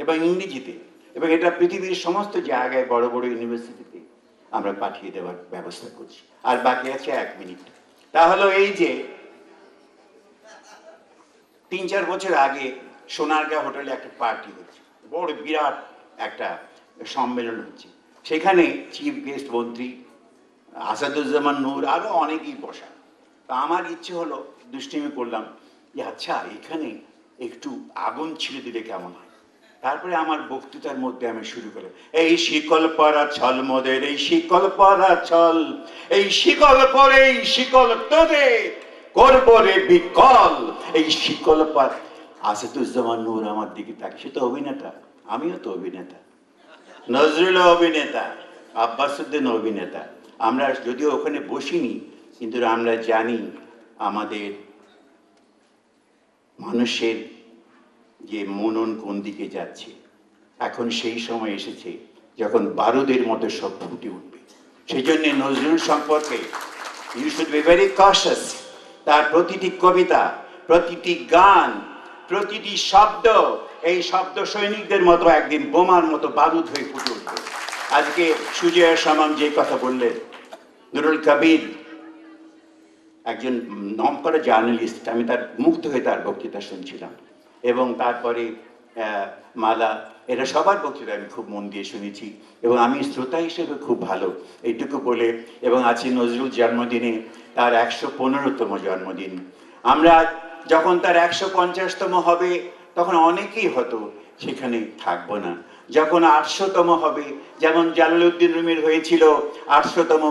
এবং ইংরেজিতে, এবং এটা পৃথিবীর সমস্ত জায়গায় বড় বড় ইউনিভার্সিটিতে আমরা পাঠিয়ে দেওয়ার ব্যবস্থা করছি। আর বাকি আছে 1 মিনিট। তা হলো এই যে 3-4 বছর আগে সোনারগাঁ হোটেলে একটা পার্টি হচ্ছে, বড় বিরাট একটা সম্মেলন হচ্ছে। সেখানে চিফ গেস্ট মন্ত্রী আসাদুজ্জামান নূর আরও অনেকেই বসা। তা আমার ইচ্ছে হলো, দুষ্টিমি করলাম যে আচ্ছা এখানে একটু আগুন ছিঁড়ে দিলে কেমন হয়। তারপরে আমার বক্তৃতার মধ্যে আমি শুরু করলাম, এই শিকল পরা ছল মোদের, এই শিকল পরা ছল, এই শিকল পরে এই শিকল তোদের করব রে বিকল, এই শিকল পর। আসাদুজ্জামান নূর আমার দিকে তাকে, সে তো অভিনেতা, আমিও তো অভিনেতা, নজরুল অভিনেতা, আব্বাসুদ্দিন অভিনেতা। আমরা যদিও ওখানে বসিনি, কিন্তু আমরা জানি আমাদের মানুষের যে মনন কোন দিকে যাচ্ছে। এখন সেই সময় এসেছে যখন বারুদের মতো সব ফুটে উঠবে। সেই জন্যে নজরুল সম্পর্কে you should be very conscious. তার প্রতিটি কবিতা, প্রতিটি গান, প্রতিটি শব্দ, এই শব্দ সৈনিকদের মতো একদিন বোমার মতো বারুদ হয়ে ফুটে উঠবে। আজকে সুজয়া সামাম যে কথা বললেন, নুরুল কবির একজন নামকরা জার্নালিস্ট, আমি তার মুগ্ধ হয়ে তার বক্তৃতা শুনছিলাম। এবং তারপরে মালা, এরা সবার বক্তৃতা আমি খুব মন দিয়ে শুনেছি, এবং আমি শ্রোতা হিসেবে খুব ভালো এইটুকু বলে। এবং আছে নজরুল জন্মদিনে, তার 115তম জন্মদিন। আমরা যখন তার 150তম হবে তখন অনেকেই হয়তো সেখানে থাকবো না। যখন 800তম হবে, যেমন জালালউদ্দিন রুমির হয়েছিল 800তম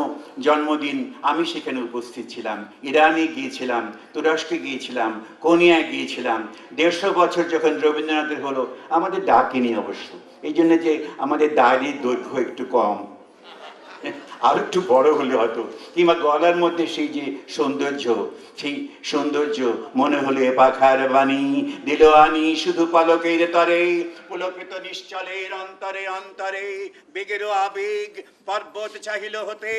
জন্মদিন, আমি সেখানে উপস্থিত ছিলাম। ইরানে গিয়েছিলাম, তুরস্কে গিয়েছিলাম, কোনিয়া গিয়েছিলাম। 150 বছর যখন রবীন্দ্রনাথের হলো, আমাদের ডাকেনি অবশ্য, এই জন্য যে আমাদের দাড়ির দৈর্ঘ্য একটু কম, আর একটু বড় হলে হয়তো, কিংবা গলার মধ্যে সেই যে সৌন্দর্য, সেই সৌন্দর্য মনে হলে পাখার বাণী দিল আনি শুধু পলকের তরে, পুলকিত নিশ্চলের অন্তরে অন্তরে বেগেরও আবেগ পর্বত চাহিল হতে,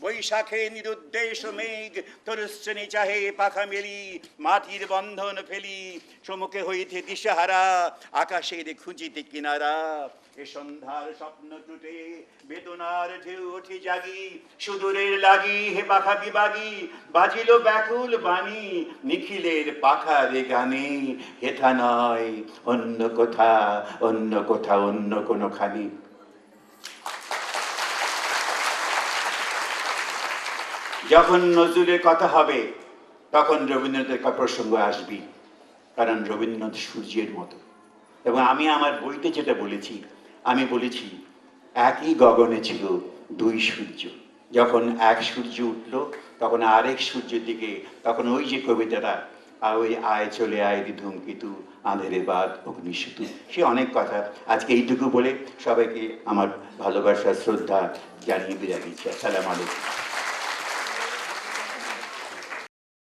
বৈশাখে নিরুদ্দেশ মেঘ তোর শ্রেণী চাহে পাখা মেলি, মাটির বন্ধন ফেলি সমুখে হইতে দিশাহারা, আকাশের খুঁজিতে কিনারা। এ সন্ধ্যার স্বপ্ন টুটে বেদনার ঢেউ উঠি জাগি, সুদূরের লাগি হে পাখা বিবাগি, বাজিল ব্যাকুল বাণী নিখিলের পাখার গানে, হেথা নয় অন্য কোথা, অন্য কোথা, অন্য কোনো খানি। যখন নজরুলের কথা হবে তখন রবীন্দ্রনাথের প্রসঙ্গ আসবি, কারণ রবীন্দ্রনাথ সূর্যের মতো। এবং আমি আমার বইতে যেটা বলেছি, আমি বলেছি একই গগনে ছিল 2 সূর্য। যখন এক সূর্য উঠল তখন আরেক সূর্যের দিকে, তখন ওই যে কবিতাটা, ওই আয় চলে আয় রে ধূমকেতু, আঁধেরে বাদ অগ্নিসেতু, সে অনেক কথা। আজকে এইটুকু বলে সবাইকে আমার ভালোবাসা শ্রদ্ধা জানিয়ে বিদায় দিচ্ছি। আসসালামু আলাইকুম।